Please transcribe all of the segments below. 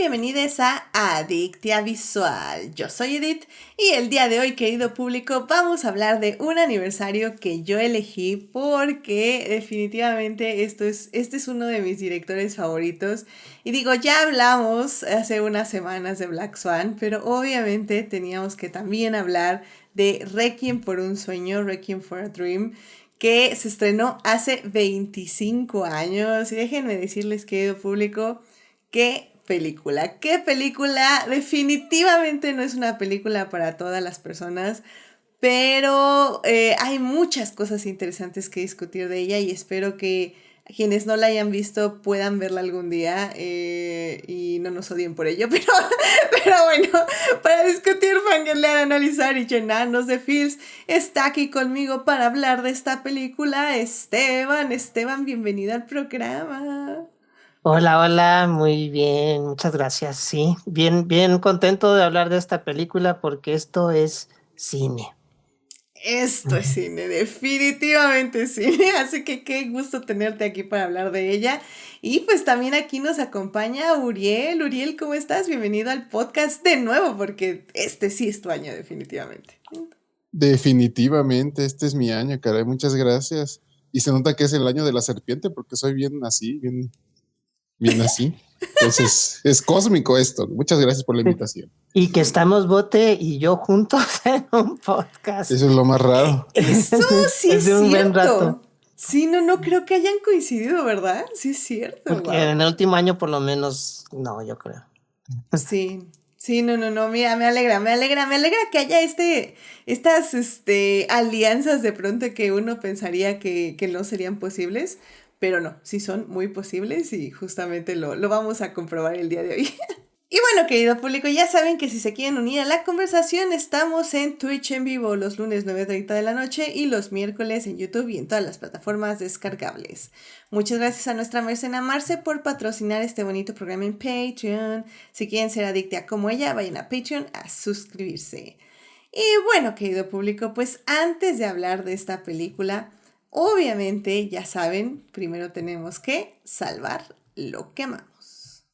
bienvenidos a Adictia Visual. Yo soy Edith y el día de hoy, querido público, vamos a hablar de un aniversario que yo elegí porque definitivamente este es uno de mis directores favoritos. Y digo, ya hablamos hace unas semanas de Black Swan, pero obviamente teníamos que también hablar de Requiem por un sueño, Requiem for a Dream, que se estrenó hace 25 años. Y déjenme decirles, querido público, qué película. Definitivamente no es una película para todas las personas, pero hay muchas cosas interesantes que discutir de ella y espero que quienes no la hayan visto puedan verla algún día y no nos odien por ello, pero bueno, para discutir, fangirlear, analizar y llenarnos de feels, está aquí conmigo para hablar de esta película Esteban, bienvenido al programa. Hola, muy bien, muchas gracias. Sí, bien contento de hablar de esta película porque esto es cine. Esto es cine, definitivamente cine, así que qué gusto tenerte aquí para hablar de ella. Y pues también aquí nos acompaña Uriel. Uriel, ¿cómo estás? Bienvenido al podcast de nuevo, porque este sí es tu año, definitivamente. Definitivamente, este es mi año, caray, muchas gracias. Y se nota que es el año de la serpiente porque soy bien así, bien así. Entonces, es cósmico esto. Muchas gracias por la invitación. Y que estamos Bote y yo juntos en un podcast. Eso es lo más raro. Eso sí es de un buen rato. cierto. Sí, no creo que hayan coincidido, ¿verdad? Sí es cierto. Porque Wow. en el último año por lo menos, no, yo creo. Sí, no, mira, me alegra que haya estas alianzas de pronto que uno pensaría que no serían posibles, pero no, sí son muy posibles y justamente lo vamos a comprobar el día de hoy. Y bueno, querido público, ya saben que si se quieren unir a la conversación, estamos en Twitch en vivo los lunes 9:30 de la noche y los miércoles en YouTube y en todas las plataformas descargables. Muchas gracias a nuestra mecena Marce por patrocinar este bonito programa en Patreon. Si quieren ser adicta como ella, vayan a Patreon a suscribirse. Y bueno, querido público, pues antes de hablar de esta película, obviamente, ya saben, primero tenemos que salvar lo que amamos.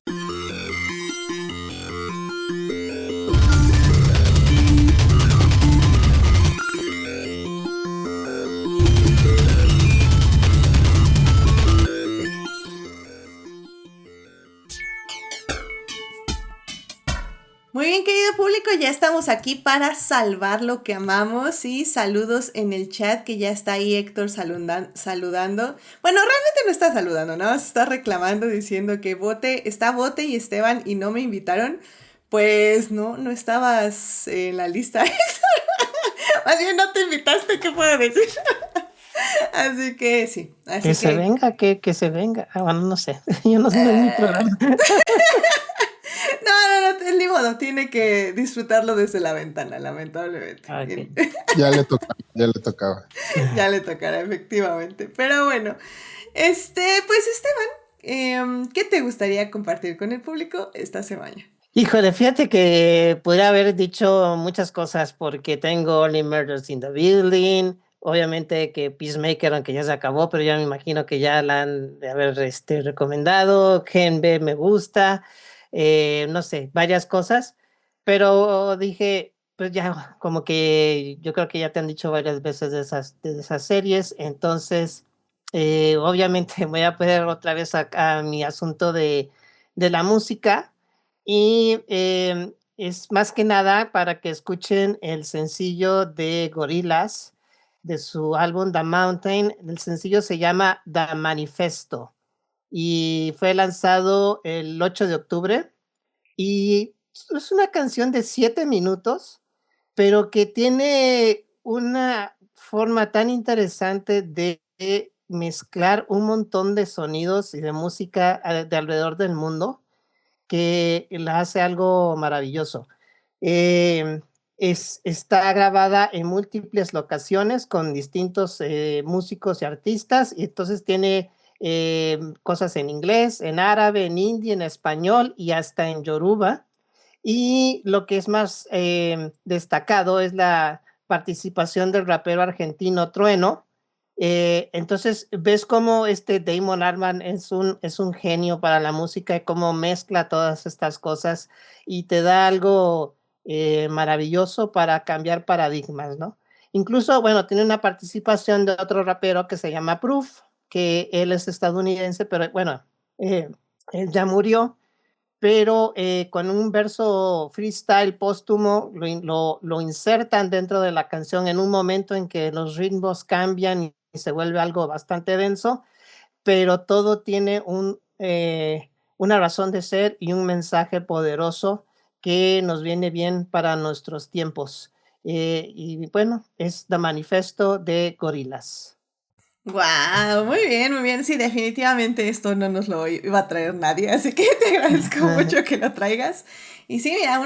Muy bien, querido público, ya estamos aquí para salvar lo que amamos y saludos en el chat que ya está ahí Héctor saludando. Bueno, realmente no está saludando, ¿no? Se está reclamando diciendo que está Bote y Esteban y no me invitaron. Pues no estabas en la lista. Más bien no te invitaste, ¿qué puedo decir? Así que sí. Que se venga. Bueno, no sé, yo no sé en mi programa. No, ni modo, tiene que disfrutarlo desde la ventana, lamentablemente. Okay. Ya le tocaba. Ya le tocará, efectivamente. Pero bueno, pues Esteban, ¿qué te gustaría compartir con el público esta semana? Híjole, fíjate que podría haber dicho muchas cosas porque tengo Only Murders in the Building, obviamente que Peacemaker, aunque ya se acabó, pero ya me imagino que ya la han de haber recomendado, Gen B me gusta, no sé, varias cosas, pero dije, pues ya, como que yo creo que ya te han dicho varias veces de esas series, entonces obviamente voy a poner otra vez a mi asunto de la música. Y es más que nada para que escuchen el sencillo de Gorillaz de su álbum The Mountain. El sencillo se llama The Manifesto y fue lanzado el 8 de octubre y es una canción de 7 minutos, pero que tiene una forma tan interesante de mezclar un montón de sonidos y de música de alrededor del mundo que la hace algo maravilloso. Está grabada en múltiples locaciones con distintos músicos y artistas, y entonces tiene cosas en inglés, en árabe, en hindi, en español y hasta en yoruba. Y lo que es más destacado es la participación del rapero argentino Trueno, Entonces, ves cómo Damon Albarn es un genio para la música y cómo mezcla todas estas cosas y te da algo maravilloso para cambiar paradigmas, ¿no? Incluso, bueno, tiene una participación de otro rapero que se llama Proof, que él es estadounidense, pero bueno, él ya murió, pero con un verso freestyle póstumo lo insertan dentro de la canción en un momento en que los ritmos cambian y se vuelve algo bastante denso, pero todo tiene una razón de ser y un mensaje poderoso que nos viene bien para nuestros tiempos. Y bueno, es The Manifesto de Gorillaz. Wow, muy bien, muy bien. Sí, definitivamente esto no nos lo iba a traer nadie, así que te agradezco mucho que lo traigas. Y sí, mira,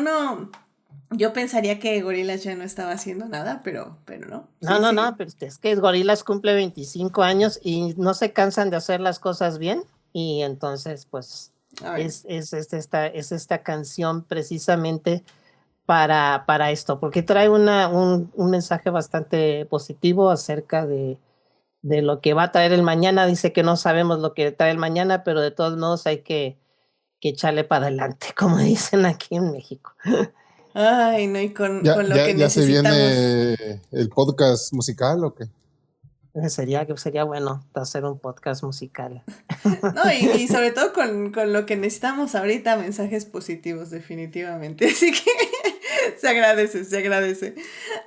yo pensaría que Gorillaz ya no estaba haciendo nada, pero no. No, Sí, no, sí. no, pero es que Gorillaz cumple 25 años y no se cansan de hacer las cosas bien. Y entonces, pues, A ver. es esta canción precisamente para esto, porque trae un mensaje bastante positivo acerca de lo que va a traer el mañana. Dice que no sabemos lo que trae el mañana, pero de todos modos hay que echarle para adelante, como dicen aquí en México. Ay, no, y con lo que Ya se necesitamos. viene el podcast musical o qué? Sería bueno hacer un podcast musical. No, y sobre todo con lo que necesitamos ahorita, mensajes positivos, definitivamente. Así que se agradece, se agradece.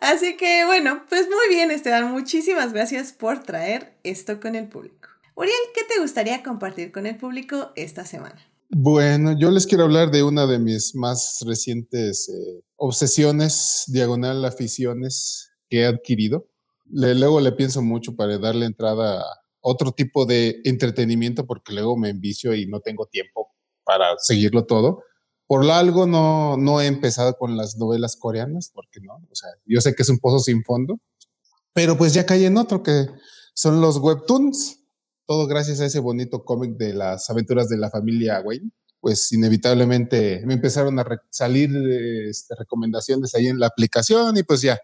Así que bueno, pues muy bien, Esteban. Muchísimas gracias por traer esto con el público. Uriel, ¿qué te gustaría compartir con el público esta semana? Bueno, yo les quiero hablar de una de mis más recientes obsesiones, diagonal aficiones que he adquirido. Luego le pienso mucho para darle entrada a otro tipo de entretenimiento porque luego me envicio y no tengo tiempo para seguirlo todo. Por algo no he empezado con las novelas coreanas, porque no, o sea, yo sé que es un pozo sin fondo, pero pues ya caí en otro que son los webtoons, todo gracias a ese bonito cómic de las aventuras de la familia Wayne. Pues inevitablemente me empezaron a salir recomendaciones ahí en la aplicación y pues ya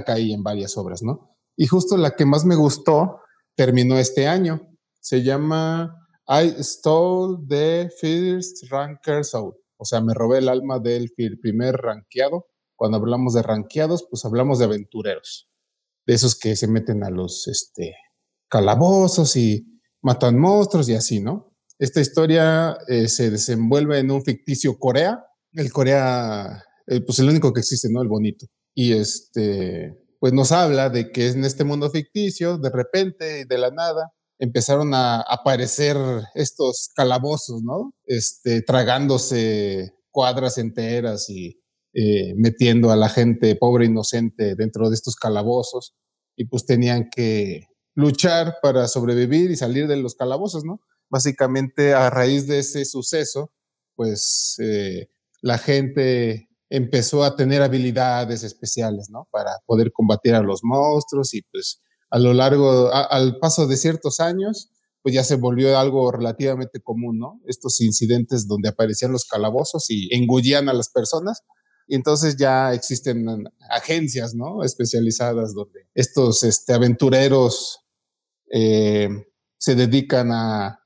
caí en varias obras, ¿no? Y justo la que más me gustó terminó este año. Se llama I Stole the First Ranker Soul. O sea, me robé el alma del primer rankeado. Cuando hablamos de rankeados, pues hablamos de aventureros, de esos que se meten a los calabozos y matan monstruos y así, ¿no? Esta historia se desenvuelve en un ficticio Corea, el Corea, pues el único que existe, ¿no? El bonito. Y pues nos habla de que en este mundo ficticio, de repente, de la nada, empezaron a aparecer estos calabozos, ¿no? Tragándose cuadras enteras y metiendo a la gente pobre inocente dentro de estos calabozos y pues tenían que luchar para sobrevivir y salir de los calabozos, ¿no? Básicamente a raíz de ese suceso, pues la gente empezó a tener habilidades especiales, ¿no? Para poder combatir a los monstruos y pues a lo largo, al paso de ciertos años, pues ya se volvió algo relativamente común, ¿no? Estos incidentes donde aparecían los calabozos y engullían a las personas y entonces ya existen agencias, ¿no? Especializadas donde estos aventureros eh, se dedican a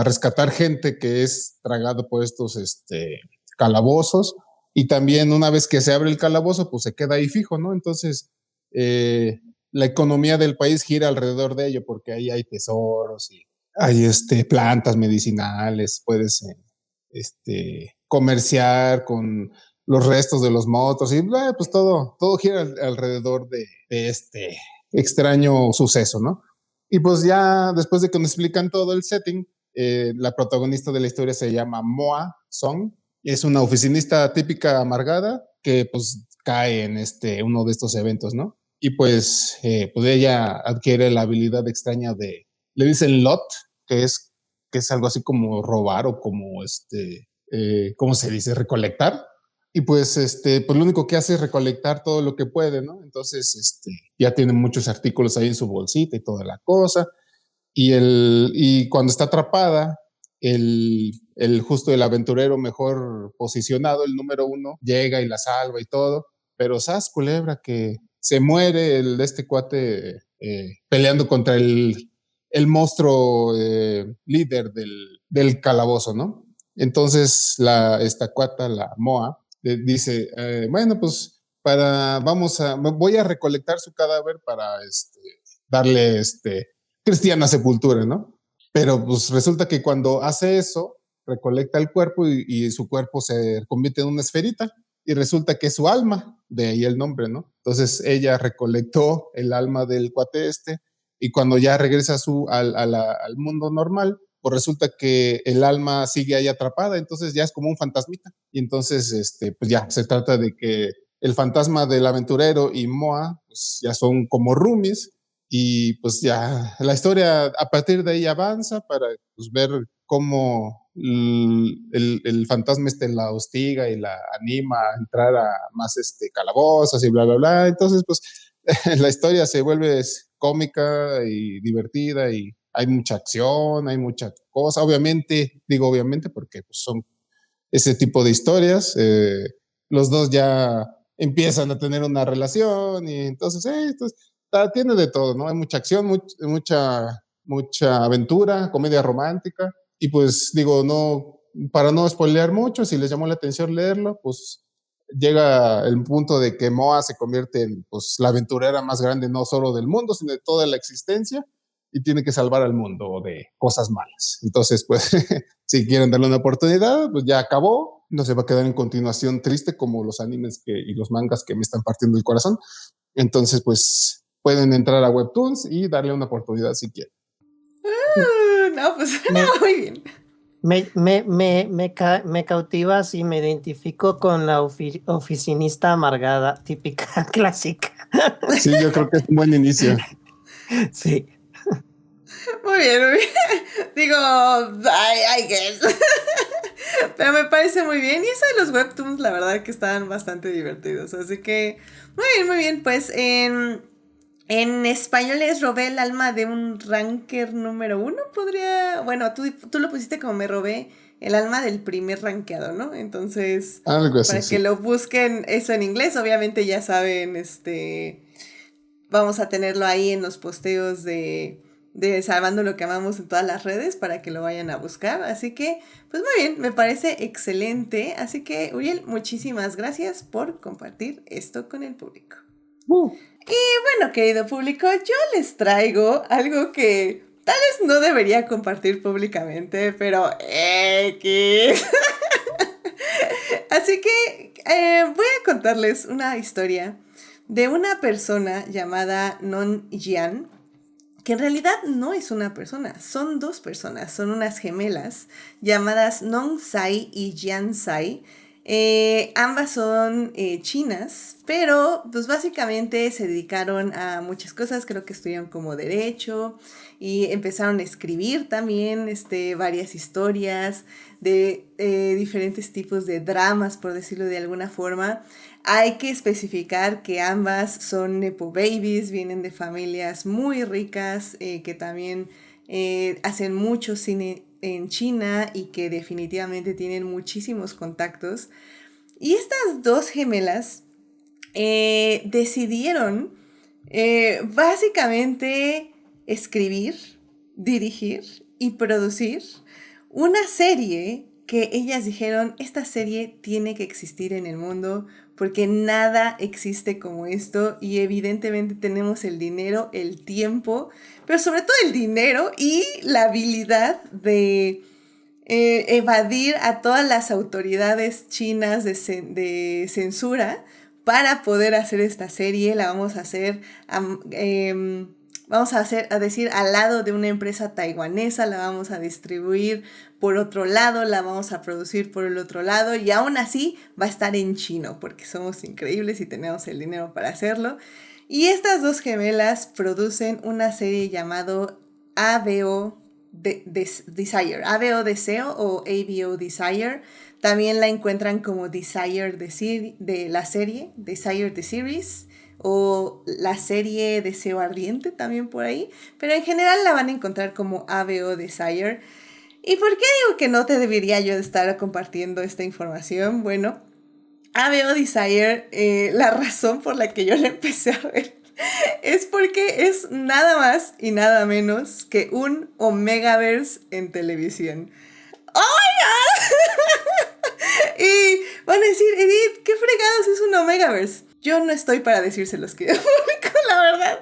rescatar gente que es tragado por estos calabozos y también una vez que se abre el calabozo, pues se queda ahí fijo, ¿no? Entonces, la economía del país gira alrededor de ello porque ahí hay tesoros y hay plantas medicinales, puedes comerciar con los restos de los motos y pues todo gira alrededor de este extraño suceso, ¿no? Y pues ya después de que nos explican todo el setting, la protagonista de la historia se llama Moa Song, es una oficinista típica amargada que pues cae en uno de estos eventos, ¿no? Y pues ella adquiere la habilidad extraña le dicen lot, que es, que es algo así como robar o como ¿cómo se dice? Recolectar. Y pues lo único que hace es recolectar todo lo que puede, ¿no? Entonces, ya tiene muchos artículos ahí en su bolsita y toda la cosa. Y cuando está atrapada, justo el aventurero mejor posicionado, el número uno, llega y la salva y todo. Pero, ¿sabes, culebra? Que se muere este cuate peleando contra el monstruo líder del calabozo, ¿no? Entonces esta cuata, la Moa, dice, bueno, pues voy a recolectar su cadáver para darle cristiana sepultura, ¿no? Pero pues resulta que cuando hace eso, recolecta el cuerpo y su cuerpo se convierte en una esferita y resulta que es su alma, de ahí el nombre, ¿no? Entonces ella recolectó el alma del cuate y cuando ya regresa al mundo normal, pues resulta que el alma sigue ahí atrapada, entonces ya es como un fantasmita. Y entonces, pues ya se trata de que el fantasma del aventurero y Moa, pues ya son como roomies, y pues ya la historia a partir de ahí avanza para pues, ver cómo el fantasma la hostiga y la anima a entrar a más calabozos y bla, bla, bla. Entonces, pues la historia se vuelve cómica y divertida y hay mucha acción, hay mucha cosa. Obviamente, digo obviamente porque pues, son ese tipo de historias. Los dos ya empiezan a tener una relación y entonces, tiene de todo, ¿no? Hay mucha acción, mucha aventura, comedia romántica. Y pues digo, no, para no spoilear mucho, si les llamó la atención leerlo, pues llega el punto de que Moa se convierte en pues, la aventurera más grande no solo del mundo, sino de toda la existencia y tiene que salvar al mundo de cosas malas. Entonces, pues, si quieren darle una oportunidad, pues ya acabó, no se va a quedar en continuación triste como los animes y los mangas que me están partiendo el corazón. Entonces, pues, pueden entrar a Webtoons y darle una oportunidad si quieren. No, pues suena muy bien. Me cautivas y me identifico con la oficinista amargada, típica, clásica. Sí, yo creo que es un buen inicio. Sí. Muy bien, muy bien. Digo, I guess. Pero me parece muy bien. Y eso de los webtoons, la verdad que están bastante divertidos. Así que, muy bien, muy bien. Pues en español es robé el alma de un ranker número 1. Podría. Bueno, tú lo pusiste como me robé el alma del primer rankeado, ¿no? Entonces, algo así, para sí. que lo busquen eso en inglés, obviamente ya saben, vamos a tenerlo ahí en los posteos de Salvando lo que amamos en todas las redes para que lo vayan a buscar. Así que, pues muy bien, me parece excelente. Así que, Uriel, muchísimas gracias por compartir esto con el público. Y bueno, querido público, yo les traigo algo que tal vez no debería compartir públicamente, pero X. Así que voy a contarles una historia de una persona llamada Non Jian, que en realidad no es una persona, son dos personas, son unas gemelas llamadas Non Sai y Jian Sai. Ambas son chinas, pero pues básicamente se dedicaron a muchas cosas, creo que estudiaron como derecho y empezaron a escribir también varias historias de diferentes tipos de dramas, por decirlo de alguna forma. Hay que especificar que ambas son nepo babies, vienen de familias muy ricas que también hacen mucho cine en China y que definitivamente tienen muchísimos contactos. Y estas dos gemelas decidieron básicamente escribir, dirigir y producir una serie que ellas dijeron, esta serie tiene que existir en el mundo porque nada existe como esto y evidentemente tenemos el dinero, el tiempo, pero sobre todo el dinero y la habilidad de evadir a todas las autoridades chinas de censura para poder hacer esta serie. La vamos a hacer, a decir, al lado de una empresa taiwanesa, la vamos a distribuir por otro lado, la vamos a producir por el otro lado y aún así va a estar en chino porque somos increíbles y tenemos el dinero para hacerlo. Y estas dos gemelas producen una serie llamado ABO Desire, ABO Deseo o ABO Desire. También la encuentran como Desire de la serie, Desire the Series, o la serie Deseo Ardiente también por ahí, pero en general la van a encontrar como ABO Desire. ¿Y por qué digo que no te debería yo de estar compartiendo esta información? Bueno, ABO Desire, la razón por la que yo la empecé a ver es porque es nada más y nada menos que un Omegaverse en televisión. ¡Oh, my God! Y van a decir, Edith, ¿qué fregados es un Omegaverse? Yo no estoy para decírselos, querido público, la verdad.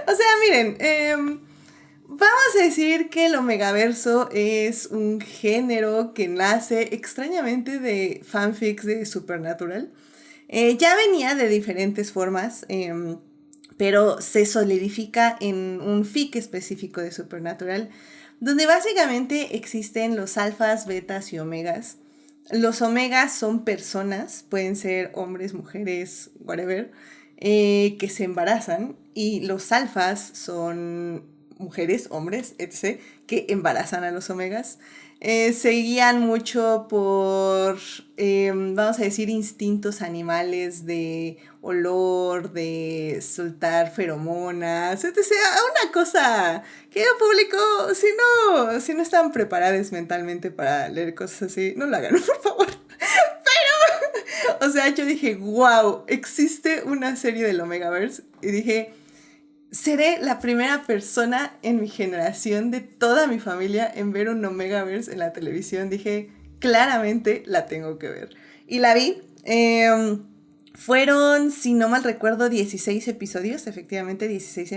O sea, miren, vamos a decir que el Omegaverso es un género que nace extrañamente de fanfics de Supernatural. Ya venía de diferentes formas, pero se solidifica en un fic específico de Supernatural, donde básicamente existen los alfas, betas y omegas. Los omegas son personas, pueden ser hombres, mujeres, whatever, que se embarazan, y los alfas son mujeres, hombres, etc., que embarazan a los omegas. Se guían mucho por, vamos a decir, instintos animales de olor, de soltar feromonas, etc. Una cosa que el público, si no están preparados mentalmente para leer cosas así, no lo hagan, por favor. Pero, o sea, yo dije, wow, existe una serie del Omegaverse, y dije, seré la primera persona en mi generación de toda mi familia en ver un Omegaverse en la televisión. Dije, claramente la tengo que ver. Y la vi. Fueron, si no mal recuerdo, 16 episodios. Efectivamente, 16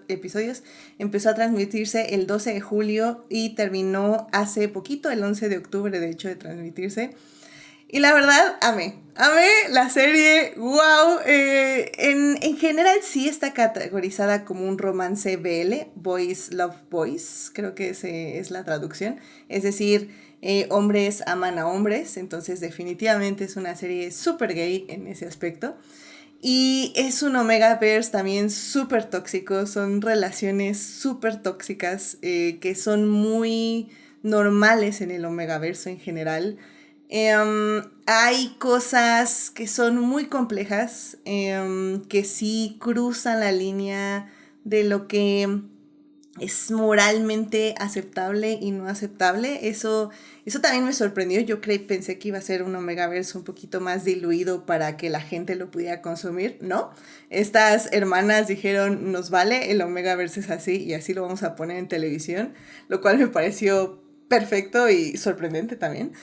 episodios. Empezó a transmitirse el 12 de julio y terminó hace poquito, el 11 de octubre, de hecho, de transmitirse. Y la verdad, amé la serie, wow. En general sí está categorizada como un romance BL, Boys Love Boys, creo que esa es la traducción. Es decir, hombres aman a hombres, entonces definitivamente es una serie súper gay en ese aspecto. Y es un Omegaverse también súper tóxico, son relaciones súper tóxicas que son muy normales en el Omegaverso en general. Hay cosas que son muy complejas, que sí cruzan la línea de lo que es moralmente aceptable y no aceptable. Eso también me sorprendió. Yo pensé que iba a ser un Omegaverse un poquito más diluido para que la gente lo pudiera consumir. No, estas hermanas dijeron, nos vale, el Omegaverse es así y así lo vamos a poner en televisión, lo cual me pareció perfecto y sorprendente también.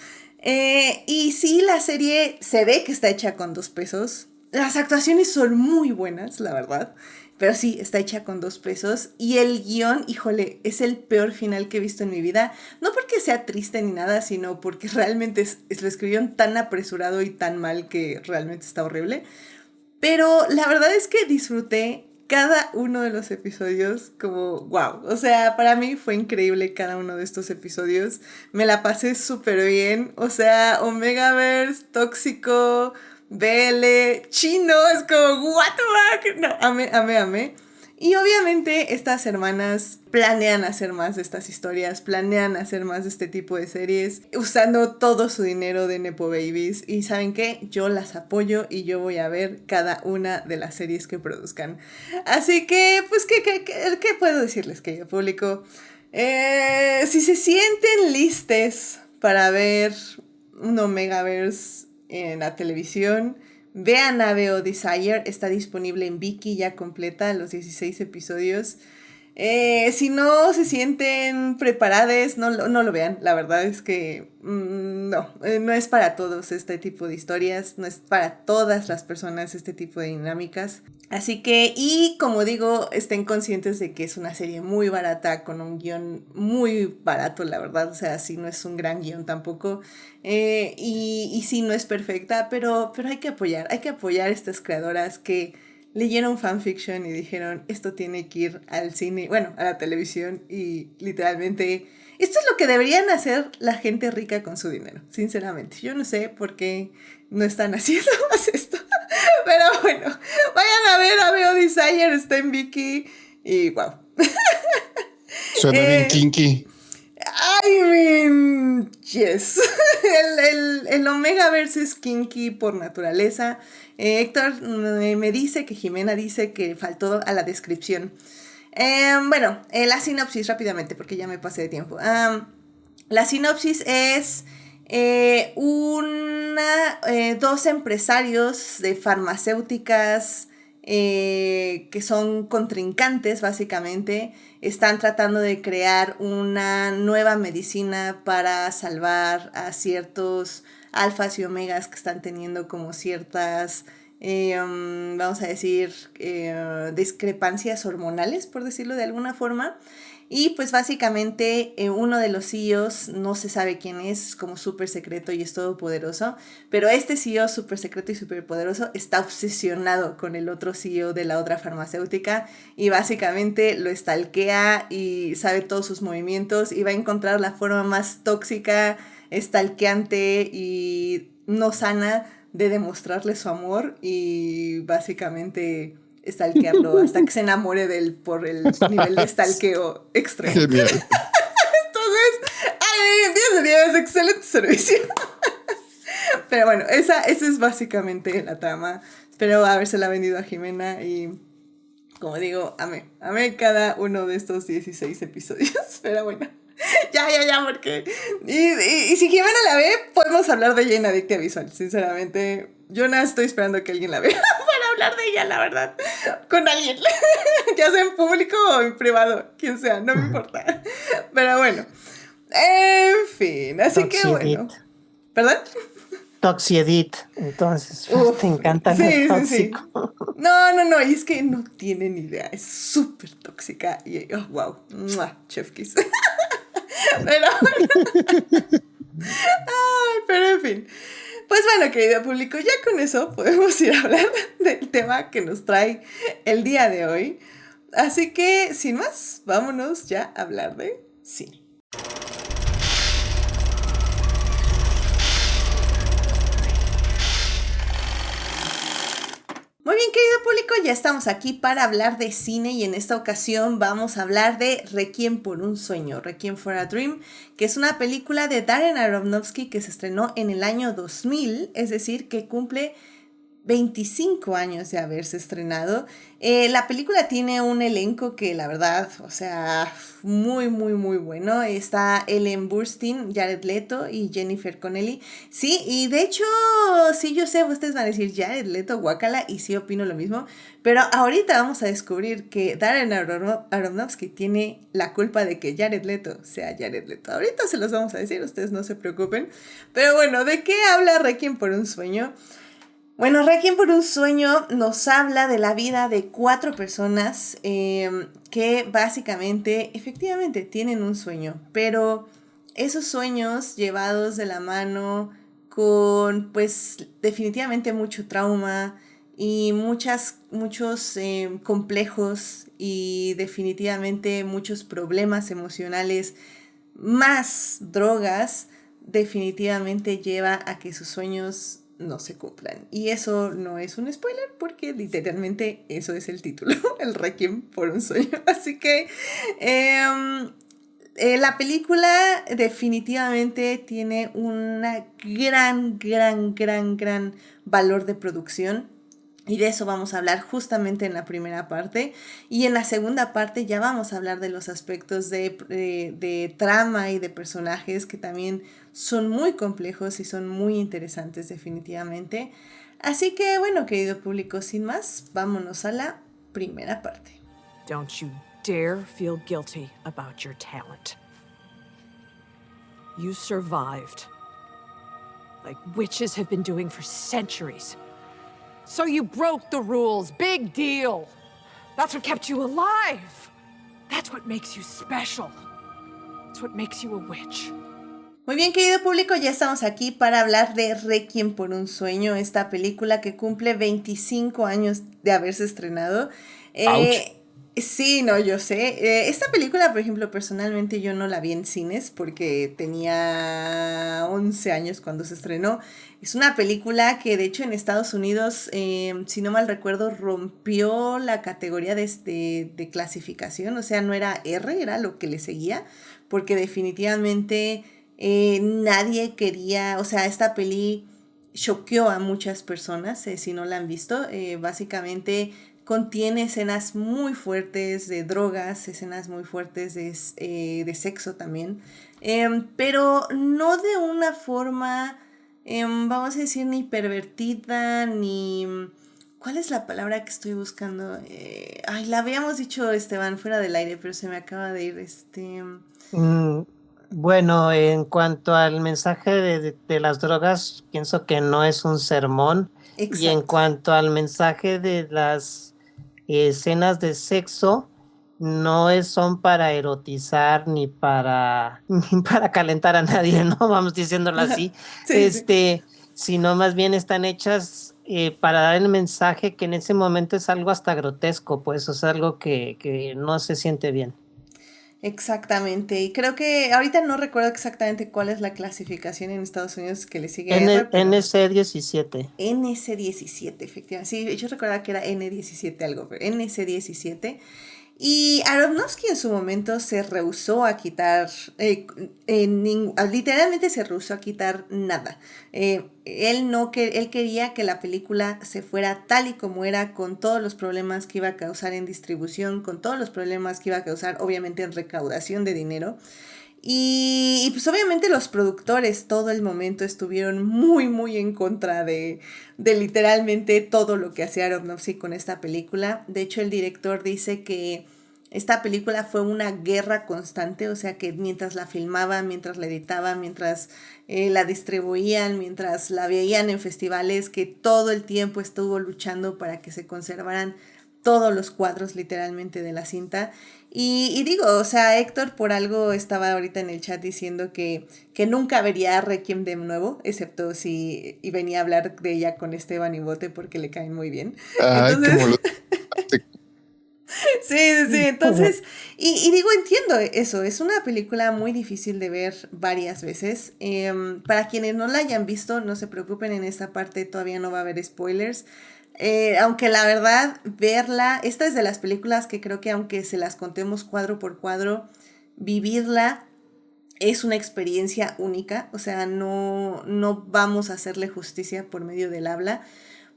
Y sí, la serie se ve que está hecha con 2 pesos. Las actuaciones son muy buenas, la verdad. Pero sí, está hecha con 2 pesos. Y el guión, híjole, es el peor final que he visto en mi vida. No porque sea triste ni nada, sino porque realmente lo escribieron tan apresurado y tan mal que realmente está horrible. Pero la verdad es que disfruté cada uno de los episodios como wow. O sea, para mí fue increíble cada uno de estos episodios. Me la pasé súper bien. O sea, Omegaverse, tóxico, BL, chino, es como what the fuck. No, amé. Y obviamente estas hermanas planean hacer más de estas historias, planean hacer más de este tipo de series, usando todo su dinero de Nepo Babies. Y ¿saben qué? Yo las apoyo y yo voy a ver cada una de las series que produzcan. Así que, pues, ¿qué puedo decirles, querido público? Si se sienten listes para ver un Omegaverse en la televisión, vean ABO Desire, está disponible en Viki ya completa, los 16 episodios. Si no se sienten preparados, no lo vean. La verdad es que no es para todos este tipo de historias, no es para todas las personas este tipo de dinámicas. Así que, y como digo, estén conscientes de que es una serie muy barata, con un guión muy barato, la verdad. O sea, sí, no es un gran guión tampoco. Y sí, no es perfecta, pero hay que apoyar a estas creadoras que leyeron fanfiction y dijeron, esto tiene que ir al cine, bueno, a la televisión, y literalmente, esto es lo que deberían hacer la gente rica con su dinero, sinceramente. Yo no sé por qué no están haciendo más esto, pero bueno, vayan a ver a Veo Desire, está en Viki, y wow. Suena bien kinky. I mean, yes. El Omegaverse es kinky por naturaleza. Héctor me dice que Jimena dice que faltó a la descripción. Bueno, la sinopsis rápidamente, porque ya me pasé de tiempo. La sinopsis es dos empresarios de farmacéuticas que son contrincantes básicamente, están tratando de crear una nueva medicina para salvar a ciertos alfas y omegas que están teniendo como ciertas, vamos a decir, discrepancias hormonales, por decirlo de alguna forma. Y pues básicamente uno de los CEOs, no se sabe quién es como súper secreto y es todopoderoso, pero este CEO súper secreto y súper poderoso está obsesionado con el otro CEO de la otra farmacéutica y básicamente lo stalkea y sabe todos sus movimientos y va a encontrar la forma más tóxica, stalkeante y no sana de demostrarle su amor y básicamente stalkearlo hasta que se enamore de él por el nivel de stalkeo extremo. Genial. Entonces, ay, 10 de 10, excelente servicio. Pero bueno, esa es básicamente la trama. Espero habérsela vendido a Jimena y, como digo, amé cada uno de estos 16 episodios. Pero bueno, ya, porque... Y si Jimena la ve, podemos hablar de ella en Adictia Visual, sinceramente. Yo nada estoy esperando que alguien la vea para hablar de ella, la verdad. Con alguien. Ya sea en público o en privado. Quien sea, no me importa. Pero bueno. En fin, así que bueno. ¿Perdón? Toxiedit, entonces te encanta lo Sí. tóxico. No, y es que no tienen idea, es súper tóxica y wow, chef kiss. Pero en fin, pues bueno, querido público, ya con eso podemos ir a hablar del tema que nos trae el día de hoy. Así que, sin más, vámonos ya a hablar de cine. Muy bien, querido público, ya estamos aquí para hablar de cine y en esta ocasión vamos a hablar de Requiem por un sueño, Requiem for a Dream, que es una película de Darren Aronofsky que se estrenó en el año 2000, es decir, que cumple 25 años de haberse estrenado. La película tiene un elenco que la verdad, o sea, muy bueno. Está Ellen Burstyn, Jared Leto y Jennifer Connelly. Sí, y de hecho, sí, yo sé, ustedes van a decir Jared Leto, guácala, y sí opino lo mismo. Pero ahorita vamos a descubrir que Darren Aronofsky tiene la culpa de que Jared Leto sea Jared Leto. Ahorita se los vamos a decir, ustedes no se preocupen. Pero bueno, ¿de qué habla Requiem por un sueño? Bueno, Requiem por un sueño nos habla de la vida de 4 personas que básicamente, efectivamente, tienen un sueño, pero esos sueños llevados de la mano con, pues, definitivamente mucho trauma y muchos complejos y definitivamente muchos problemas emocionales, más drogas, definitivamente lleva a que sus sueños no se cumplan. Y eso no es un spoiler porque literalmente eso es el título, el Requiem por un sueño. Así que la película definitivamente tiene una gran valor de producción. Y de eso vamos a hablar justamente en la primera parte. Y en la segunda parte ya vamos a hablar de los aspectos de trama y de personajes que también son muy complejos y son muy interesantes definitivamente. Así que bueno, querido público, sin más, vámonos a la primera parte. Don't you dare feel guilty about your talent. You survived, like witches have been doing for centuries. So you broke the rules. Big deal. That's what kept you alive. That's what makes you special. That's what makes you a witch. Muy bien, querido público, ya estamos aquí para hablar de Requiem por un sueño, esta película que cumple 25 años de haberse estrenado. Sí, no, yo sé. Esta película, por ejemplo, personalmente yo no la vi en cines porque tenía 11 años cuando se estrenó. Es una película que de hecho en Estados Unidos, si no mal recuerdo, rompió la categoría de clasificación. O sea, no era R, era lo que le seguía, porque definitivamente nadie quería, o sea, esta peli choqueó a muchas personas, si no la han visto. Básicamente contiene escenas muy fuertes de drogas, escenas muy fuertes de sexo también, pero no de una forma, vamos a decir, ni pervertida, ni ¿Cuál es la palabra que estoy buscando? La habíamos dicho, Esteban, fuera del aire, pero se me acaba de ir. Bueno, en cuanto al mensaje de las drogas, pienso que no es un sermón. Y en Exacto. cuanto al mensaje de las escenas de sexo, son para erotizar ni para calentar a nadie, ¿no? Vamos diciéndolo así. Sí, sí. Sino más bien están hechas para dar el mensaje que en ese momento es algo hasta grotesco, pues, o sea, algo que no se siente bien. Exactamente. Y creo que ahorita no recuerdo exactamente cuál es la clasificación en Estados Unidos que le sigue a R, pero NC-17. NC-17, efectivamente. Sí, yo recordaba que era N-17 algo, pero NC-17. Y Aronofsky en su momento se rehusó a quitar, literalmente se rehusó a quitar nada. Él quería que la película se fuera tal y como era, con todos los problemas que iba a causar en distribución, con todos los problemas que iba a causar obviamente en recaudación de dinero. Y pues obviamente los productores todo el momento estuvieron muy, muy en contra de literalmente todo lo que hacía Aronofsky con esta película. De hecho, el director dice que esta película fue una guerra constante, o sea que mientras la filmaban, mientras la editaban, mientras la distribuían, mientras la veían en festivales, que todo el tiempo estuvo luchando para que se conservaran todos los cuadros literalmente de la cinta. Y digo, o sea, Héctor por algo estaba ahorita en el chat diciendo que nunca vería Requiem de nuevo, excepto si y venía a hablar de ella con Esteban y Bote porque le caen muy bien. Ay, Entonces, cómo lo... sí, entonces, y digo, entiendo eso, es una película muy difícil de ver varias veces. Para quienes no la hayan visto, no se preocupen, en esta parte todavía no va a haber spoilers. Aunque la verdad, verla, esta es de las películas que creo que aunque se las contemos cuadro por cuadro, vivirla es una experiencia única, o sea, no vamos a hacerle justicia por medio del habla,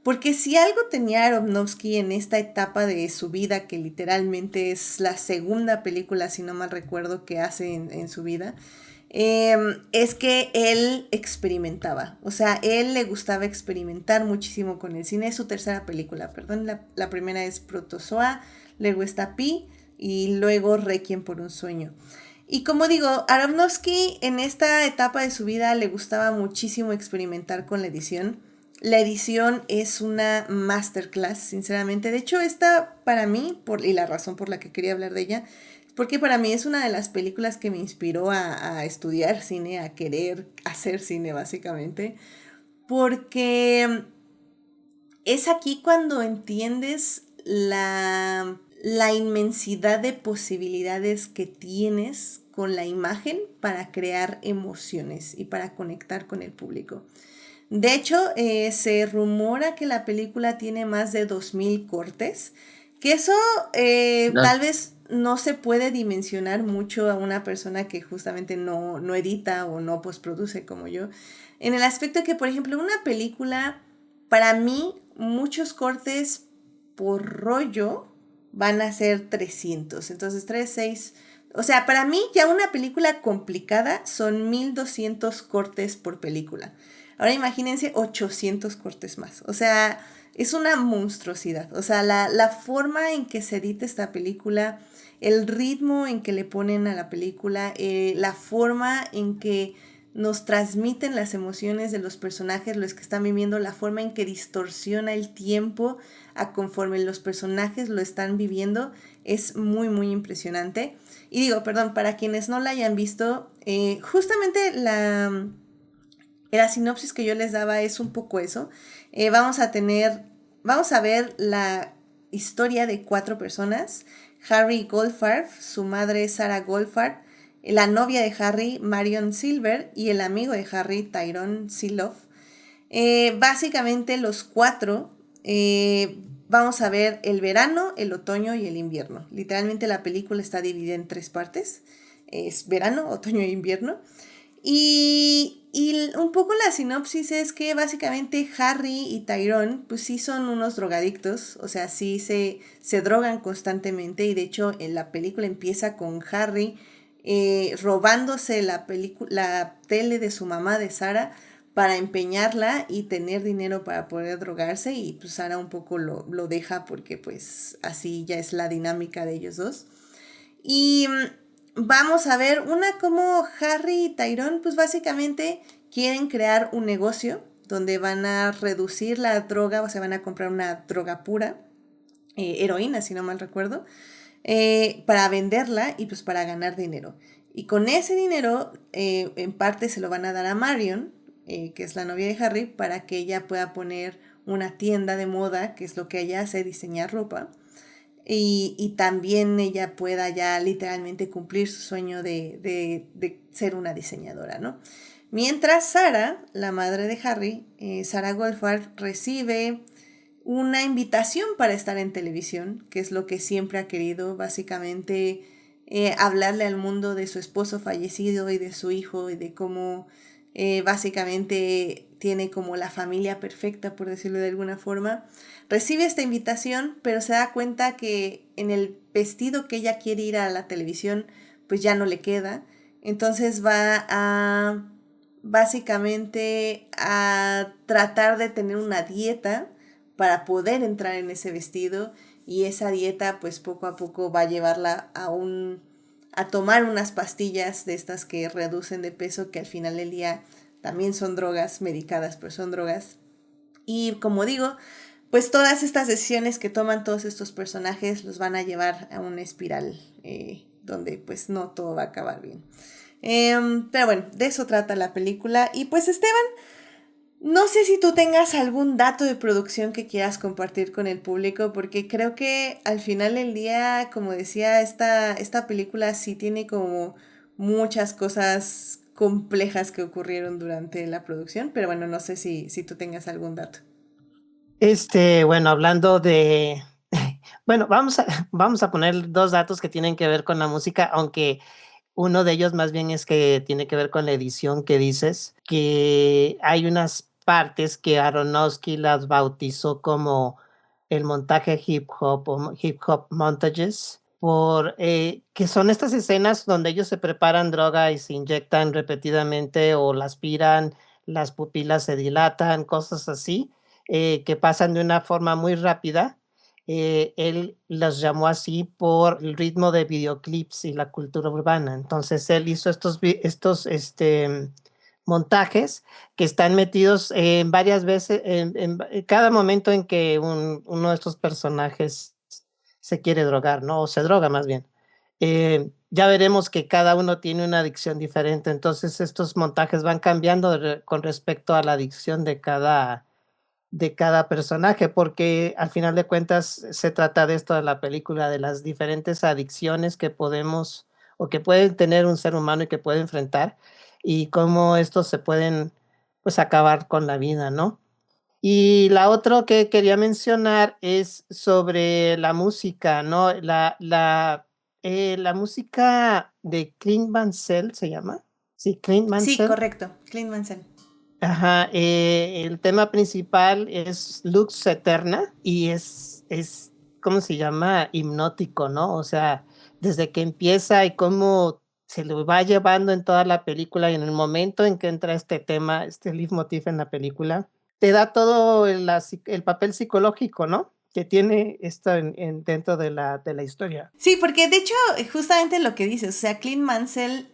porque si algo tenía Aronofsky en esta etapa de su vida, que literalmente es la segunda película, si no mal recuerdo, que hace en su vida, es que él experimentaba, o sea, él le gustaba experimentar muchísimo con el cine. Es su tercera película, perdón, la primera es Protozoa, luego está Pi y luego Requiem por un sueño. Y como digo, Aronofsky en esta etapa de su vida le gustaba muchísimo experimentar con la edición. La edición es una masterclass, sinceramente. De hecho, esta para mí, y la razón por la que quería hablar de ella, porque para mí es una de las películas que me inspiró a estudiar cine, a querer hacer cine básicamente, porque es aquí cuando entiendes la inmensidad de posibilidades que tienes con la imagen para crear emociones y para conectar con el público. De hecho, se rumora que la película tiene más de 2000 cortes, que eso tal vez no se puede dimensionar mucho a una persona que justamente no edita o no postproduce como yo. En el aspecto que, por ejemplo, una película, para mí, muchos cortes por rollo van a ser 300. Entonces, 3, 6... O sea, para mí ya una película complicada son 1200 cortes por película. Ahora imagínense 800 cortes más. O sea, es una monstruosidad. O sea, la forma en que se edita esta película, el ritmo en que le ponen a la película, la forma en que nos transmiten las emociones de los personajes, los que están viviendo, la forma en que distorsiona el tiempo a conforme los personajes lo están viviendo, es muy, muy impresionante. Y digo, perdón, para quienes no la hayan visto, justamente la sinopsis que yo les daba es un poco eso. Vamos a ver la historia de 4 personas. Harry Goldfarb, su madre Sarah Goldfarb, la novia de Harry, Marion Silver, y el amigo de Harry, Tyrone Siloff. Básicamente los 4 vamos a ver el verano, el otoño y el invierno. Literalmente la película está dividida en 3 partes. Es verano, otoño e invierno. Y un poco la sinopsis es que básicamente Harry y Tyrone pues sí son unos drogadictos, o sea, sí se drogan constantemente, y de hecho en la película empieza con Harry robándose la tele de su mamá, de Sarah, para empeñarla y tener dinero para poder drogarse, y pues Sarah un poco lo deja porque pues así ya es la dinámica de ellos dos. Y vamos a ver una como Harry y Tyrone pues básicamente quieren crear un negocio donde van a reducir la droga, o sea, van a comprar una droga pura, heroína si no mal recuerdo, para venderla y pues para ganar dinero. Y con ese dinero en parte se lo van a dar a Marion, que es la novia de Harry, para que ella pueda poner una tienda de moda, que es lo que ella hace, diseñar ropa. Y también ella pueda ya literalmente cumplir su sueño de ser una diseñadora, ¿no? Mientras Sarah, la madre de Harry, Sarah Goldfarb, recibe una invitación para estar en televisión, que es lo que siempre ha querido, básicamente hablarle al mundo de su esposo fallecido y de su hijo y de cómo básicamente tiene como la familia perfecta, por decirlo de alguna forma. Recibe esta invitación, pero se da cuenta que en el vestido que ella quiere ir a la televisión, pues ya no le queda. Entonces va a básicamente a tratar de tener una dieta para poder entrar en ese vestido, y esa dieta pues poco a poco va a llevarla a tomar unas pastillas de estas que reducen de peso, que al final del día también son drogas medicadas, pero son drogas. Y como digo, pues todas estas decisiones que toman todos estos personajes los van a llevar a una espiral donde pues no todo va a acabar bien. Pero bueno, de eso trata la película. Y pues Esteban, no sé si tú tengas algún dato de producción que quieras compartir con el público, porque creo que al final del día, como decía, esta película sí tiene como muchas cosas complejas que ocurrieron durante la producción, pero bueno, no sé si tú tengas algún dato. Bueno, hablando de... Bueno, vamos a poner dos datos que tienen que ver con la música, aunque uno de ellos más bien es que tiene que ver con la edición que dices, que hay unas partes que Aronofsky las bautizó como el montaje hip hop o hip hop montages, que son estas escenas donde ellos se preparan droga y se inyectan repetidamente o la aspiran, las pupilas se dilatan, cosas así, que pasan de una forma muy rápida. Él los llamó así por el ritmo de videoclips y la cultura urbana. Entonces él hizo estos montajes que están metidos en varias veces, en cada momento en que uno de estos personajes se quiere drogar, ¿no? O se droga más bien. Ya veremos que cada uno tiene una adicción diferente, entonces estos montajes van cambiando con respecto a la adicción de cada personaje, porque al final de cuentas se trata de esto de la película, de las diferentes adicciones que podemos o que puede tener un ser humano y que puede enfrentar, y cómo estos se pueden pues acabar con la vida, ¿no? Y la otra que quería mencionar es sobre la música, ¿no? La música de Clint Mansell se llama. Sí, Clint Sí, Mansell. correcto, Clint Mansell. Ajá, el tema principal es Lux Eterna y ¿cómo se llama? Hipnótico, ¿no? O sea, desde que empieza y cómo se lo va llevando en toda la película, y en el momento en que entra este tema, este leitmotiv en la película, te da todo el papel psicológico, ¿no? Que tiene esto dentro de la historia. Sí, porque de hecho, justamente lo que dices, o sea, Clint Mansell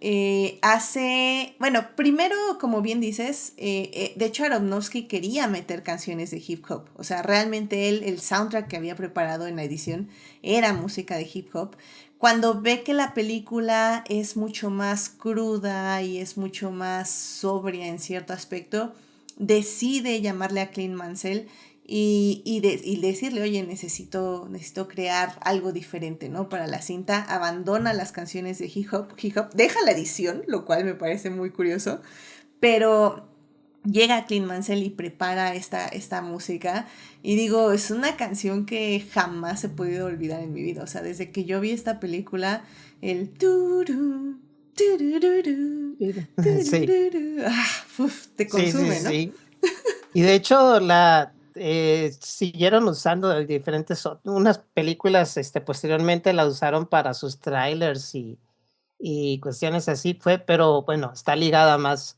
hace, bueno, primero, como bien dices, de hecho Aronofsky quería meter canciones de hip hop, o sea, realmente el soundtrack que había preparado en la edición era música de hip hop. Cuando ve que la película es mucho más cruda y es mucho más sobria en cierto aspecto, decide llamarle a Clint Mansell y decirle, oye, necesito crear algo diferente, ¿no? Para la cinta. Abandona las canciones de hip hop, deja la edición, lo cual me parece muy curioso, pero llega Clint Mansell y prepara esta música, y digo, es una canción que jamás he podido olvidar en mi vida, o sea, desde que yo vi esta película, el tururu, turururu, Sí. turururu, te consume, Sí, ¿no? sí. Y de hecho siguieron usando de diferentes, unas películas posteriormente la usaron para sus trailers y cuestiones así, pero bueno, está ligada más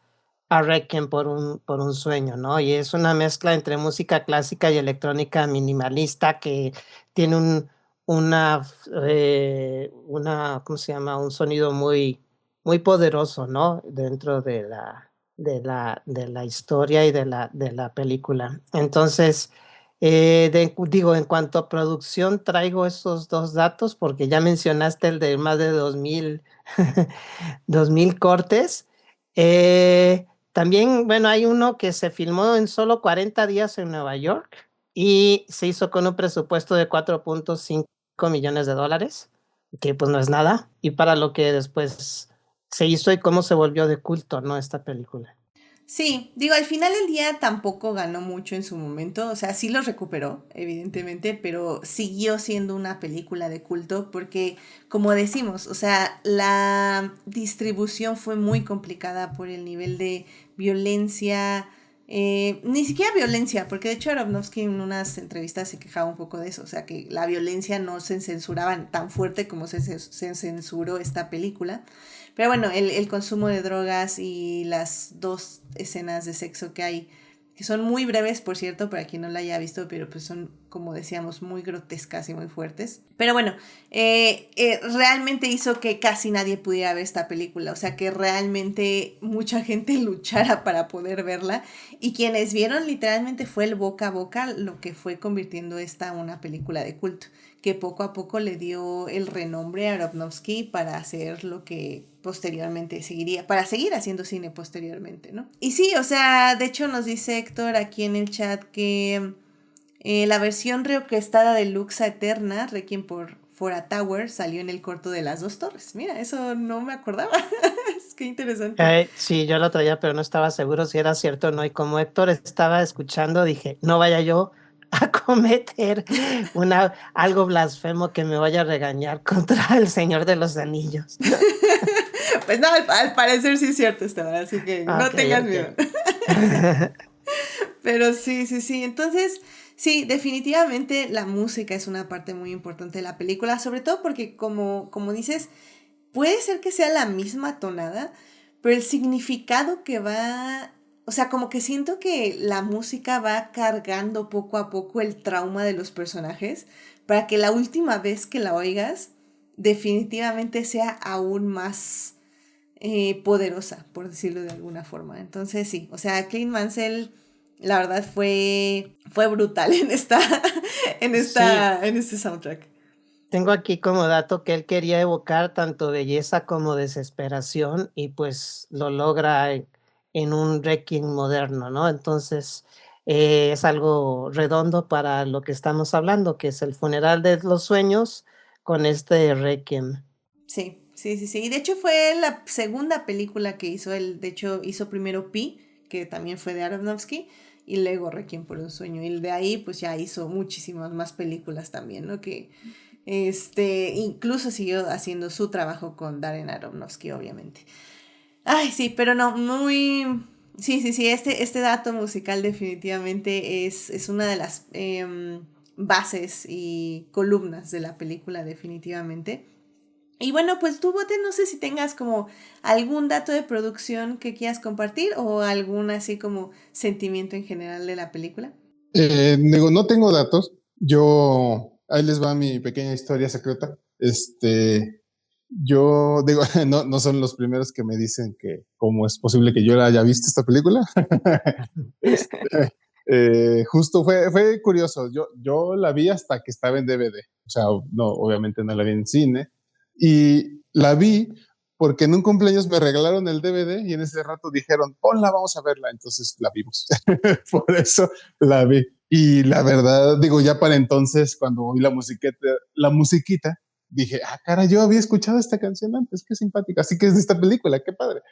a Requiem por un sueño, ¿no? Y es una mezcla entre música clásica y electrónica minimalista que tiene ¿cómo se llama? Un sonido muy poderoso, ¿no? Dentro de la historia y de la película. Entonces, digo, en cuanto a producción, traigo esos dos datos porque ya mencionaste el de más de 2000, 2000 cortes. También, bueno, hay uno que se filmó en solo 40 días en Nueva York y se hizo con un presupuesto de $4.5 millones, que pues no es nada, y para lo que después se hizo y cómo se volvió de culto, ¿no? Esta película. Sí, digo, al final del día tampoco ganó mucho en su momento, o sea, sí lo recuperó, evidentemente, pero siguió siendo una película de culto porque, como decimos, o sea, la distribución fue muy complicada por el nivel de violencia, ni siquiera violencia, porque de hecho Aronofsky en unas entrevistas se quejaba un poco de eso, o sea, que la violencia no se censuraba tan fuerte como se censuró esta película. Pero bueno, el consumo de drogas y las dos escenas de sexo que hay, que son muy breves, por cierto, para quien no la haya visto, pero pues son, como decíamos, muy grotescas y muy fuertes. Pero bueno, realmente hizo que casi nadie pudiera ver esta película, o sea que realmente mucha gente luchara para poder verla y quienes vieron literalmente fue el boca a boca lo que fue convirtiendo esta una película de culto, que poco a poco le dio el renombre a Aronofsky para hacer lo que posteriormente seguiría, para seguir haciendo cine posteriormente, ¿no? Y sí, o sea, de hecho nos dice Héctor aquí en el chat que la versión reorquestada de Luxa Eterna, Requiem for a Tower, salió en el corto de Las Dos Torres. Mira, eso no me acordaba. Es que interesante. Sí, yo lo traía, pero no estaba seguro si era cierto o no. Y como Héctor estaba escuchando, dije, no vaya yo a cometer algo blasfemo que me vaya a regañar contra el Señor de los Anillos. Pues no, al parecer sí es cierto, Esteban, así que no Ok, tengas ok. miedo. Pero sí, sí, sí. Entonces, sí, definitivamente la música es una parte muy importante de la película, sobre todo porque, como dices, puede ser que sea la misma tonada, pero el significado que va, o sea, como que siento que la música va cargando poco a poco el trauma de los personajes para que la última vez que la oigas definitivamente sea aún más poderosa, por decirlo de alguna forma. Entonces sí, o sea, Clint Mansell la verdad fue brutal en Sí, en este soundtrack. tengo aquí como dato que él quería evocar tanto belleza como desesperación y pues lo logra en un Requiem moderno, ¿no? Entonces es algo redondo para lo que estamos hablando, que es el funeral de los sueños con este Requiem. Sí, sí, sí, sí. Y de hecho fue la segunda película que hizo él. De hecho, hizo primero Pi, que también fue de Aronofsky, y luego Requiem por un sueño. Y de ahí, pues ya hizo muchísimas más películas también, ¿no? Que incluso siguió haciendo su trabajo con Darren Aronofsky, obviamente. Ay, sí, pero no, muy. Sí, sí, sí, este dato musical definitivamente es una de las bases y columnas de la película, definitivamente. Y bueno, pues tú, Bote, no sé si tengas como algún dato de producción que quieras compartir o algún así como sentimiento en general de la película. Digo, no tengo datos. Yo, ahí les va mi pequeña historia secreta. Yo digo, no son los primeros que me dicen que cómo es posible que yo la haya visto esta película. Justo fue curioso. Yo la vi hasta que estaba en DVD. O sea, no, obviamente no la vi en cine. Y la vi porque en un cumpleaños me regalaron el DVD y en ese rato dijeron, ponla, vamos a verla. Entonces la vimos. Por eso la vi. Y la verdad, digo, ya para entonces, cuando oí la musiquita, dije, ah, cara, yo había escuchado esta canción antes, qué simpática, así que es de esta película, qué padre.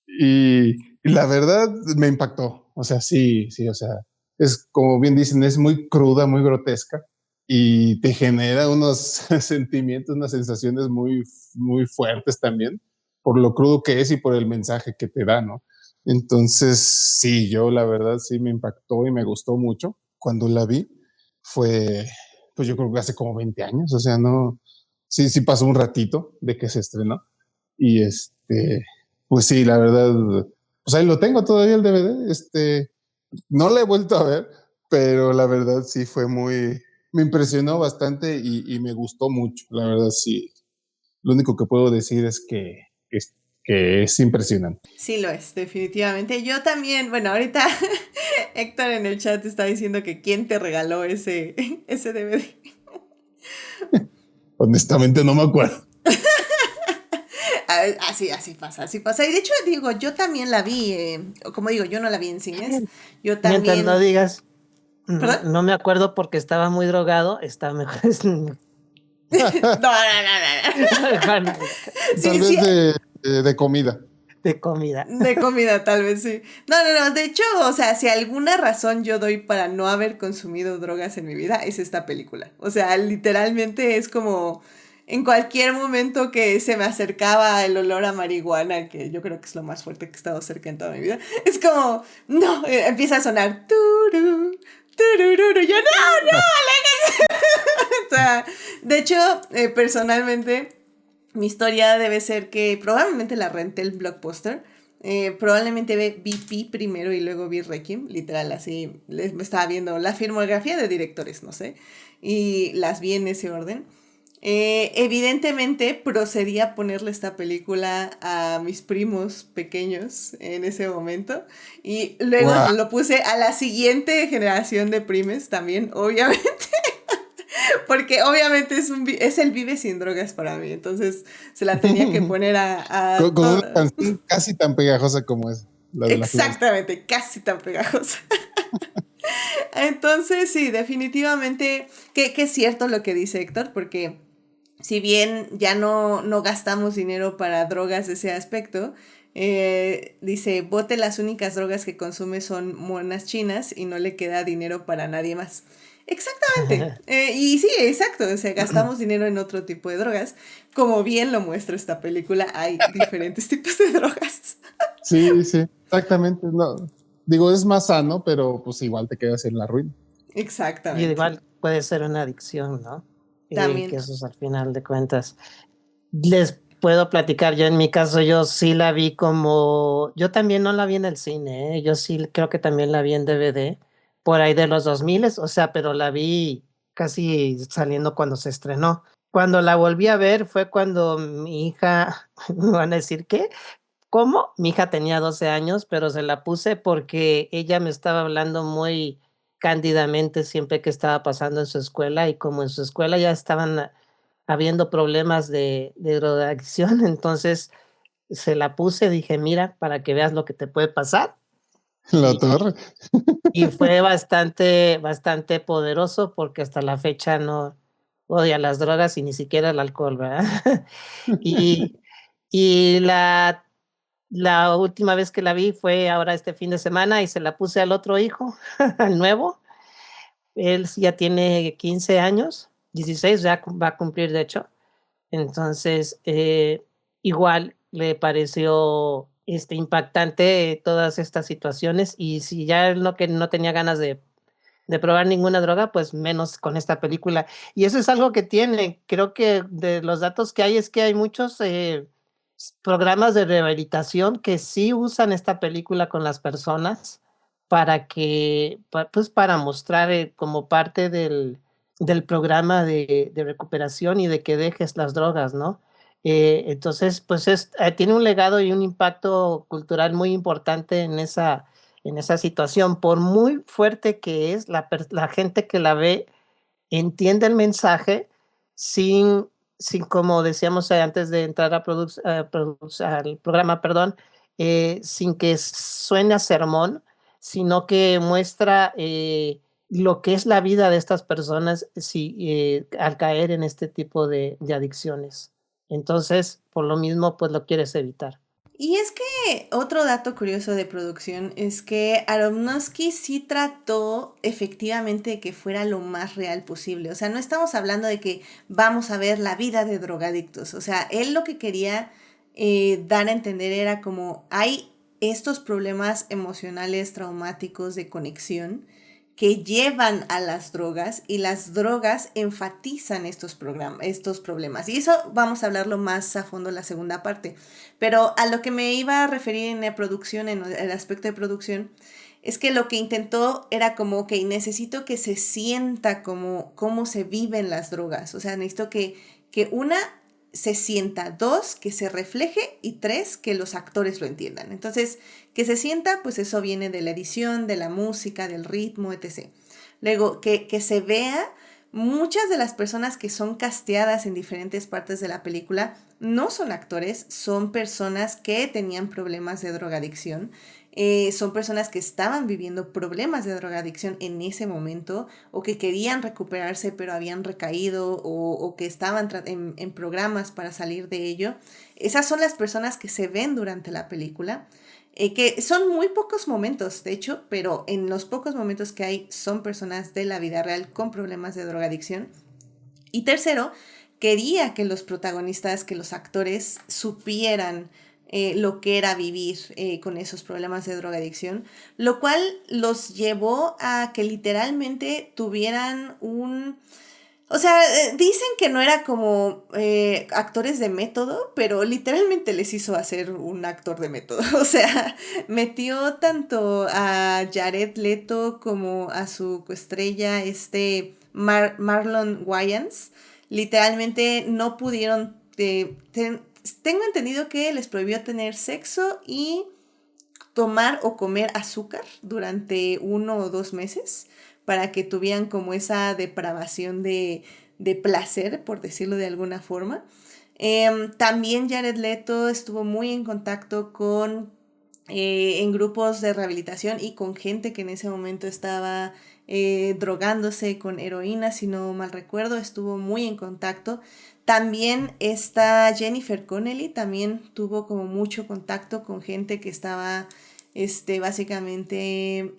Y la verdad me impactó, o sea, sí, sí, o sea, es como bien dicen, es muy cruda, muy grotesca y te genera unos sentimientos, unas sensaciones muy fuertes también, por lo crudo que es y por el mensaje que te da, ¿no? Entonces, sí, yo la verdad sí me impactó y me gustó mucho. Cuando la vi, fue, pues yo creo que hace como 20 años, o sea, no, sí, sí pasó un ratito de que se estrenó y pues sí, la verdad, Pues ahí lo tengo todavía el DVD. No lo he vuelto a ver, pero la verdad sí me impresionó bastante y me gustó mucho. La verdad sí. Lo único que puedo decir es que es impresionante. Sí lo es, definitivamente. Yo también, bueno, ahorita Héctor en el chat está diciendo que quién te regaló ese DVD. Honestamente no me acuerdo. Así pasa, así pasa. Y de hecho, digo, yo también la vi, como digo, yo no la vi en cines. Yo Mientras no también. digas, ¿Perdón? no me acuerdo porque estaba muy drogado, está mejor. No, no. Mejor no, Tal Sí, vez sí, de comida. de comida. de comida tal vez sí. No. De hecho, o sea, si alguna razón yo doy para no haber consumido drogas en mi vida, es esta película. O sea, literalmente es como en cualquier momento que se me acercaba el olor a marihuana, que yo creo que es lo más fuerte que he estado cerca en toda mi vida, es como, no, empieza a sonar turu, turururu, yo no, o sea, de hecho, personalmente, mi historia debe ser que probablemente la renté el Blockbuster. Probablemente vi Pi primero y luego vi Requiem, literal, así me estaba viendo la filmografía de directores, no sé, y las vi en ese orden. Evidentemente procedí a ponerle esta película a mis primos pequeños en ese momento y luego Guau. lo puse a la siguiente generación de primes también, obviamente. Porque obviamente es el vive sin drogas para mí, entonces se la tenía que poner a Con una todo. canción casi tan pegajosa como es la de la flor. Exactamente, casi tan pegajosa. Entonces, sí, definitivamente que es cierto lo que dice Héctor, porque si bien ya no gastamos dinero para drogas de ese aspecto, dice, Bote las únicas drogas que consume son monas chinas y no le queda dinero para nadie más. Exactamente. Y sí, exacto. O sea, gastamos dinero en otro tipo de drogas. Como bien lo muestra esta película, hay diferentes tipos de drogas. Sí, sí, exactamente. No, digo, es más sano, pero pues igual te quedas en la ruina. Y Exactamente. igual puede ser una adicción, ¿no? Que También. eso es al final de cuentas. Les puedo platicar, yo en mi caso, yo sí la vi como, yo también no la vi en el cine, ¿eh? Yo sí creo que también la vi en DVD, por ahí de los 2000, o sea, pero la vi casi saliendo cuando se estrenó. Cuando la volví a ver fue cuando mi hija, me van a decir, ¿qué? ¿Cómo? Mi hija tenía 12 años, pero se la puse porque ella me estaba hablando muy cándidamente siempre que estaba pasando en su escuela y como en su escuela ya estaban habiendo problemas de drogadicción, entonces se la puse, dije, mira, para que veas lo que te puede pasar. La Y, torre. y fue bastante poderoso porque hasta la fecha no odia las drogas y ni siquiera el alcohol, ¿verdad? Y, y la última vez que la vi fue ahora este fin de semana y se la puse al otro hijo, al nuevo. Él ya tiene 15 años, 16 ya va a cumplir de hecho. Entonces, igual le pareció impactante todas estas situaciones y si ya él que no tenía ganas de probar ninguna droga, pues menos con esta película. Y eso es algo que tiene. Creo que de los datos que hay es que hay muchos programas de rehabilitación que sí usan esta película con las personas para pues para mostrar como parte del programa de recuperación y de que dejes las drogas, ¿no? Entonces, pues tiene un legado y un impacto cultural muy importante en esa situación. Por muy fuerte que es, la gente que la ve entiende el mensaje sin como decíamos antes de entrar al programa, perdón, sin que suene a sermón, sino que muestra lo que es la vida de estas personas al caer en este tipo de adicciones. Entonces, por lo mismo, pues lo quieres evitar. Y es que otro dato curioso de producción es que Aronofsky sí trató efectivamente de que fuera lo más real posible. O sea, no estamos hablando de que vamos a ver la vida de drogadictos. O sea, él lo que quería dar a entender era como hay estos problemas emocionales traumáticos de conexión que llevan a las drogas y las drogas enfatizan estos problemas. Y eso vamos a hablarlo más a fondo en la segunda parte. Pero a lo que me iba a referir en la producción, en el aspecto de producción, es que lo que intentó era como, ok, necesito que se sienta como cómo se viven las drogas. O sea, necesito que una se sienta, 2, que se refleje y 3, que los actores lo entiendan. Entonces, que se sienta, pues eso viene de la edición, de la música, del ritmo, etc. Luego, que se vea, muchas de las personas que son casteadas en diferentes partes de la película no son actores, son personas que tenían problemas de drogadicción. Son personas que estaban viviendo problemas de drogadicción en ese momento o que querían recuperarse pero habían recaído o que estaban en programas para salir de ello. Esas son las personas que se ven durante la película, que son muy pocos momentos, de hecho, pero en los pocos momentos que hay son personas de la vida real con problemas de drogadicción. Y tercero, quería que los protagonistas, que los actores supieran lo que era vivir con esos problemas de drogadicción, lo cual los llevó a que literalmente tuvieran un... O sea, dicen que no era como actores de método, pero literalmente les hizo hacer un actor de método. O sea, metió tanto a Jared Leto como a su coestrella, Marlon Wayans. Literalmente no pudieron... tengo entendido que les prohibió tener sexo y tomar o comer azúcar durante 1 o 2 meses para que tuvieran como esa depravación de placer, por decirlo de alguna forma. También Jared Leto estuvo muy en contacto con en grupos de rehabilitación y con gente que en ese momento estaba drogándose con heroína, si no mal recuerdo, estuvo muy en contacto. También está Jennifer Connelly, también tuvo como mucho contacto con gente que estaba básicamente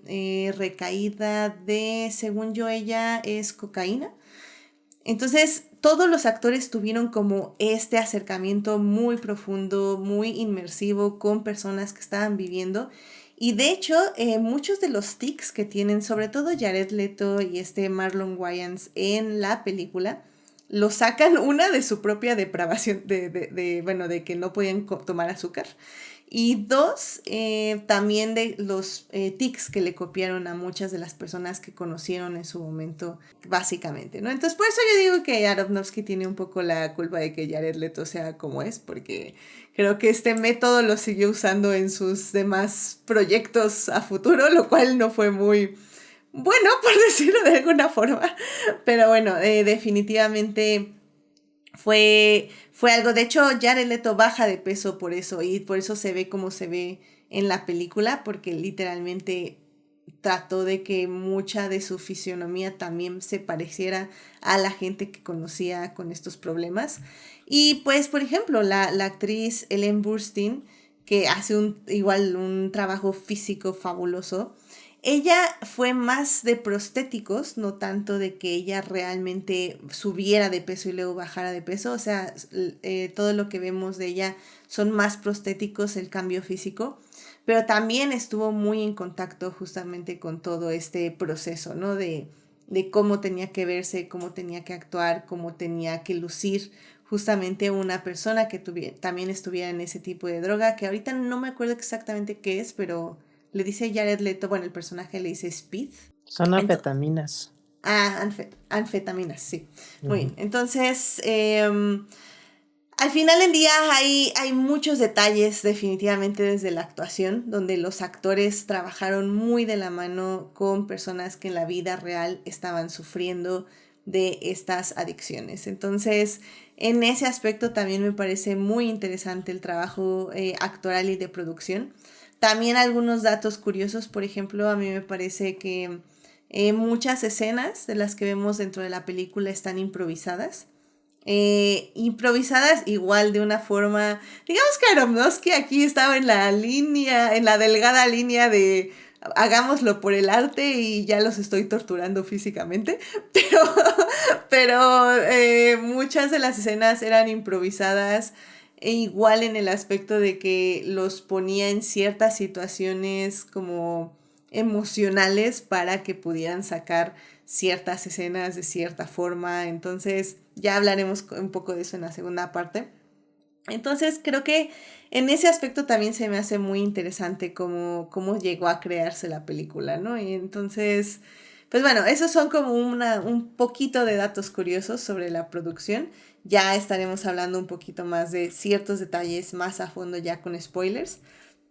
recaída de, según yo, ella es cocaína. Entonces, todos los actores tuvieron como este acercamiento muy profundo, muy inmersivo con personas que estaban viviendo. Y de hecho, muchos de los tics que tienen, sobre todo Jared Leto y Marlon Wayans en la película, lo sacan una de su propia depravación, de que no podían tomar azúcar. Y 2, también de los tics que le copiaron a muchas de las personas que conocieron en su momento, básicamente, ¿no? Entonces, por eso yo digo que Aronofsky tiene un poco la culpa de que Jared Leto sea como es, porque creo que este método lo siguió usando en sus demás proyectos a futuro, lo cual no fue muy bueno, por decirlo de alguna forma. Pero bueno, definitivamente... Fue algo, de hecho Jared Leto baja de peso por eso y por eso se ve como se ve en la película, porque literalmente trató de que mucha de su fisionomía también se pareciera a la gente que conocía con estos problemas. Y pues, por ejemplo, la actriz Ellen Burstyn, que hace igual un trabajo físico fabuloso, ella fue más de prostéticos, no tanto de que ella realmente subiera de peso y luego bajara de peso. O sea, todo lo que vemos de ella son más prostéticos, el cambio físico. Pero también estuvo muy en contacto justamente con todo este proceso, ¿no? De cómo tenía que verse, cómo tenía que actuar, cómo tenía que lucir justamente una persona que también estuviera en ese tipo de droga, que ahorita no me acuerdo exactamente qué es, pero... Le dice Jared Leto, bueno, el personaje le dice speed. Son anfetaminas. Anfetaminas, sí. Muy bien. Entonces, al final del día hay muchos detalles definitivamente desde la actuación, donde los actores trabajaron muy de la mano con personas que en la vida real estaban sufriendo de estas adicciones. Entonces, en ese aspecto también me parece muy interesante el trabajo actoral y de producción. También algunos datos curiosos, por ejemplo, a mí me parece que muchas escenas de las que vemos dentro de la película están improvisadas. Improvisadas igual de una forma, digamos que Aronofsky aquí estaba en la delgada línea de hagámoslo por el arte y ya los estoy torturando físicamente, pero muchas de las escenas eran improvisadas. E igual en el aspecto de que los ponía en ciertas situaciones como emocionales para que pudieran sacar ciertas escenas de cierta forma. Entonces ya hablaremos un poco de eso en la segunda parte. Entonces creo que en ese aspecto también se me hace muy interesante cómo llegó a crearse la película, ¿no? Y entonces, pues bueno, esos son como un poquito de datos curiosos sobre la producción. Ya estaremos hablando un poquito más de ciertos detalles más a fondo ya con spoilers.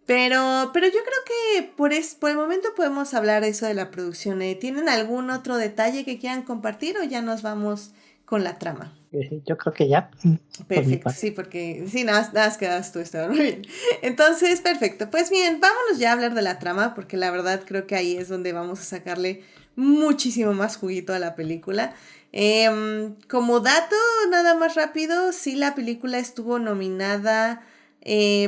Pero yo creo que por el momento podemos hablar de eso de la producción. ¿Tienen algún otro detalle que quieran compartir o ya nos vamos con la trama? Yo creo que ya. Perfecto, sí, porque sí, nada más quedas tú, Esteban, muy bien. Entonces, perfecto. Pues bien, vámonos ya a hablar de la trama, porque la verdad creo que ahí es donde vamos a sacarle muchísimo más juguito a la película. Como dato, nada más rápido, sí, la película estuvo nominada,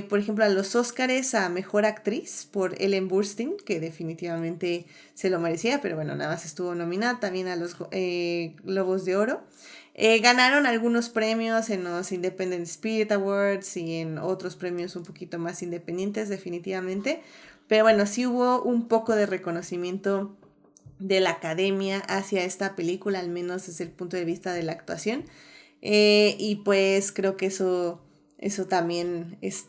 por ejemplo, a los Óscares a Mejor Actriz por Ellen Burstyn, que definitivamente se lo merecía, pero bueno, nada más estuvo nominada también a los Globos de Oro. Ganaron algunos premios en los Independent Spirit Awards y en otros premios un poquito más independientes, definitivamente. Pero bueno, sí hubo un poco de reconocimiento de la academia hacia esta película, al menos desde el punto de vista de la actuación. Y pues creo que eso también es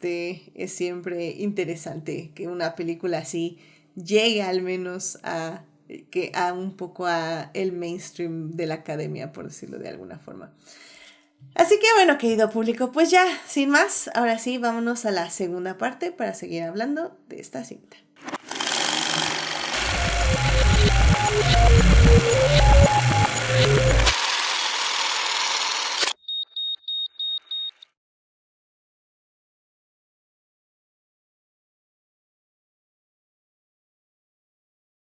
siempre interesante, que una película así llegue al menos a un poco a el mainstream de la academia, por decirlo de alguna forma. Así que bueno, querido público, pues ya, sin más, ahora sí, vámonos a la segunda parte para seguir hablando de esta cinta.